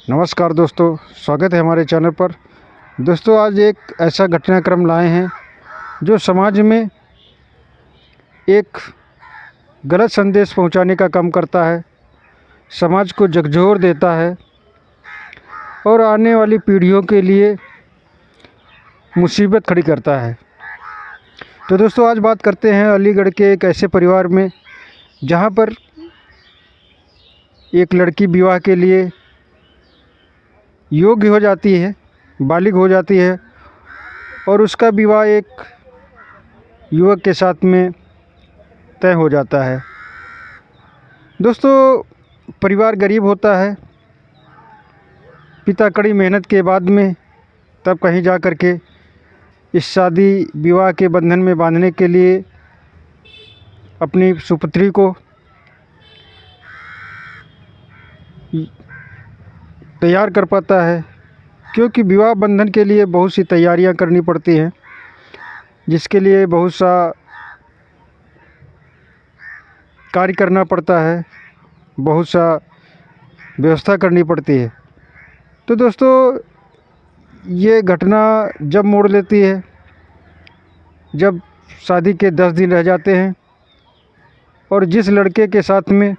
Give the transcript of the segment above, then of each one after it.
नमस्कार दोस्तों, स्वागत है हमारे चैनल पर। दोस्तों, आज एक ऐसा घटनाक्रम लाए हैं जो समाज में एक गलत संदेश पहुंचाने का काम करता है, समाज को झकझोर देता है और आने वाली पीढ़ियों के लिए मुसीबत खड़ी करता है। तो दोस्तों, आज बात करते हैं अलीगढ़ के एक ऐसे परिवार में जहां पर एक लड़की विवाह के लिए योग्य हो जाती है, बालिग हो जाती है और उसका विवाह एक युवक के साथ में तय हो जाता है। दोस्तों, परिवार गरीब होता है। पिता कड़ी मेहनत के बाद में तब कहीं जा कर के इस शादी विवाह के बंधन में बांधने के लिए अपनी सुपुत्री को तैयार कर पाता है, क्योंकि विवाह बंधन के लिए बहुत सी तैयारियां करनी पड़ती हैं, जिसके लिए बहुत सा कार्य करना पड़ता है, बहुत सा व्यवस्था करनी पड़ती है। तो दोस्तों, ये घटना जब मोड़ लेती है जब शादी के 10 दिन रह जाते हैं और जिस लड़के के साथ में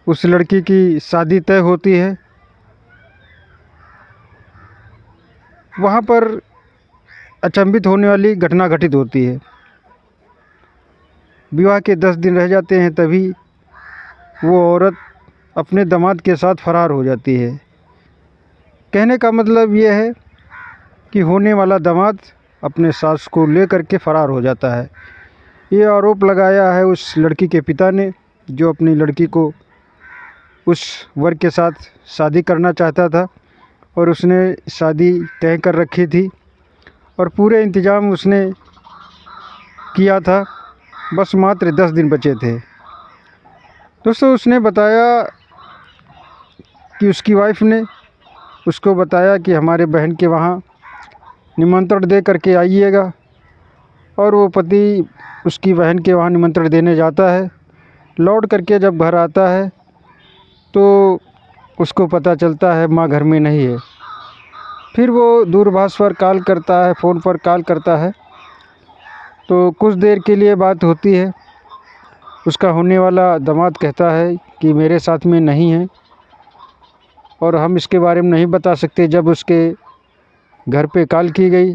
उस लड़की की शादी तय होती है, वहाँ पर अचंभित होने वाली घटना घटित होती है। विवाह के 10 दिन रह जाते हैं, तभी वो औरत अपने दामाद के साथ फरार हो जाती है। कहने का मतलब ये है कि होने वाला दामाद अपने सास को लेकर के फरार हो जाता है। ये आरोप लगाया है उस लड़की के पिता ने, जो अपनी लड़की को उस वर्ग के साथ शादी करना चाहता था और उसने शादी तय कर रखी थी और पूरे इंतज़ाम उसने किया था। बस मात्र 10 दिन बचे थे। दोस्तों, उसने बताया कि उसकी वाइफ ने उसको बताया कि हमारे बहन के वहाँ निमंत्रण दे करके आइएगा, और वो पति उसकी बहन के वहाँ निमंत्रण देने जाता है। लौट करके जब घर आता है तो उसको पता चलता है माँ घर में नहीं है। फिर वो दूरभाष पर कॉल करता है, फ़ोन पर कॉल करता है, तो कुछ देर के लिए बात होती है। उसका होने वाला दामाद कहता है कि मेरे साथ में नहीं है और हम इसके बारे में नहीं बता सकते। जब उसके घर पे कॉल की गई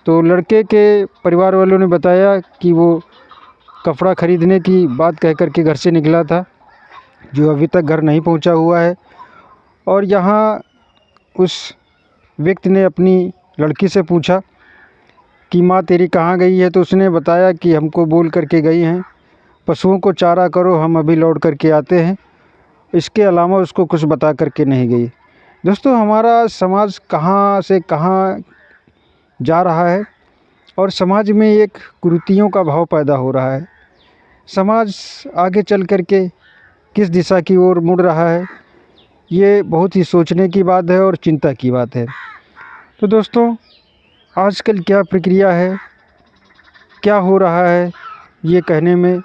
तो लड़के के परिवार वालों ने बताया कि वो कपड़ा ख़रीदने की बात कह कर के घर से निकला था, जो अभी तक घर नहीं पहुंचा हुआ है। और यहाँ उस व्यक्ति ने अपनी लड़की से पूछा कि माँ तेरी कहाँ गई है, तो उसने बताया कि हमको बोल करके गई हैं पशुओं को चारा करो, हम अभी लौट करके आते हैं। इसके अलावा उसको कुछ बता करके नहीं गई। दोस्तों, हमारा समाज कहाँ से कहाँ जा रहा है और समाज में एक कुरीतियों का भाव पैदा हो रहा है। समाज आगे चल कर के किस दिशा की ओर मुड़ रहा है, ये बहुत ही सोचने की बात है और चिंता की बात है। तो दोस्तों, आजकल क्या प्रक्रिया है, क्या हो रहा है, ये कहने में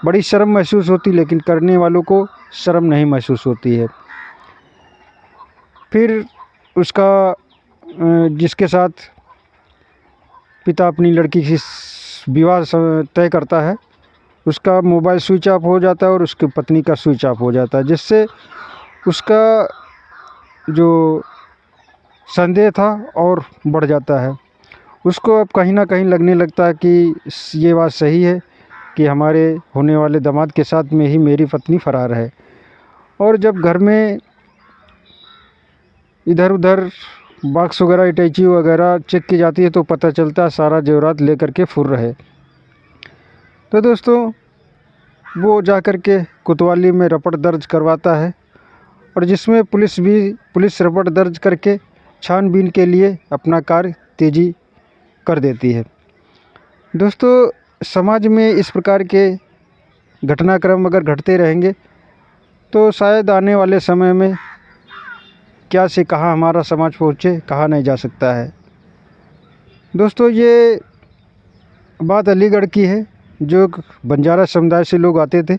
बड़ी शर्म महसूस होती, लेकिन करने वालों को शर्म नहीं महसूस होती है। फिर उसका जिसके साथ पिता अपनी लड़की की विवाह तय करता है, उसका मोबाइल स्विच ऑफ हो जाता है और उसकी पत्नी का स्विच ऑफ हो जाता है, जिससे उसका जो संदेह था और बढ़ जाता है। उसको अब कहीं ना कहीं लगने लगता है कि ये बात सही है कि हमारे होने वाले दामाद के साथ में ही मेरी पत्नी फरार है। और जब घर में इधर उधर बॉक्स वगैरह, इटैची वगैरह चेक की जाती है तो पता चलता है सारा जेवरात लेकर के फुर्र है। तो दोस्तों, वो जा कर के कोतवाली में रपट दर्ज करवाता है और जिसमें पुलिस रपट दर्ज करके छानबीन के लिए अपना कार्य तेज़ी कर देती है। दोस्तों, समाज में इस प्रकार के घटनाक्रम अगर घटते रहेंगे तो शायद आने वाले समय में क्या से कहाँ हमारा समाज पहुँचे, कहाँ नहीं जा सकता है। दोस्तों, ये बात अलीगढ़ की है, जो बंजारा समुदाय से लोग आते थे।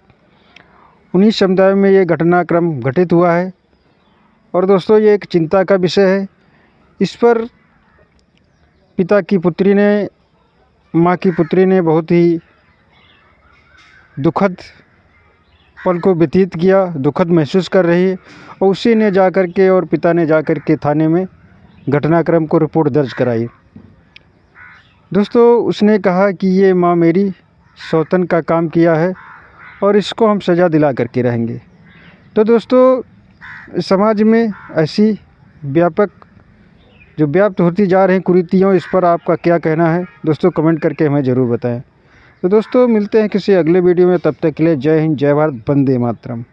उन्हीं समुदाय में ये घटनाक्रम घटित हुआ है। और दोस्तों ये एक चिंता का विषय है। इस पर पिता की पुत्री ने, माँ की पुत्री ने बहुत ही दुखद पल को व्यतीत किया, दुखद महसूस कर रही है। और उसी ने जा कर के और पिता ने जा कर के थाने में घटनाक्रम को रिपोर्ट दर्ज कराई। दोस्तों उसने कहा कि ये माँ मेरी सौतन का काम किया है और इसको हम सज़ा दिला करके रहेंगे। तो दोस्तों समाज में ऐसी व्याप्त होती जा रही कुरीतियों, इस पर आपका क्या कहना है दोस्तों? कमेंट करके हमें ज़रूर बताएं। तो दोस्तों मिलते हैं किसी अगले वीडियो में, तब तक के लिए जय हिंद, जय भारत, वंदे मातरम।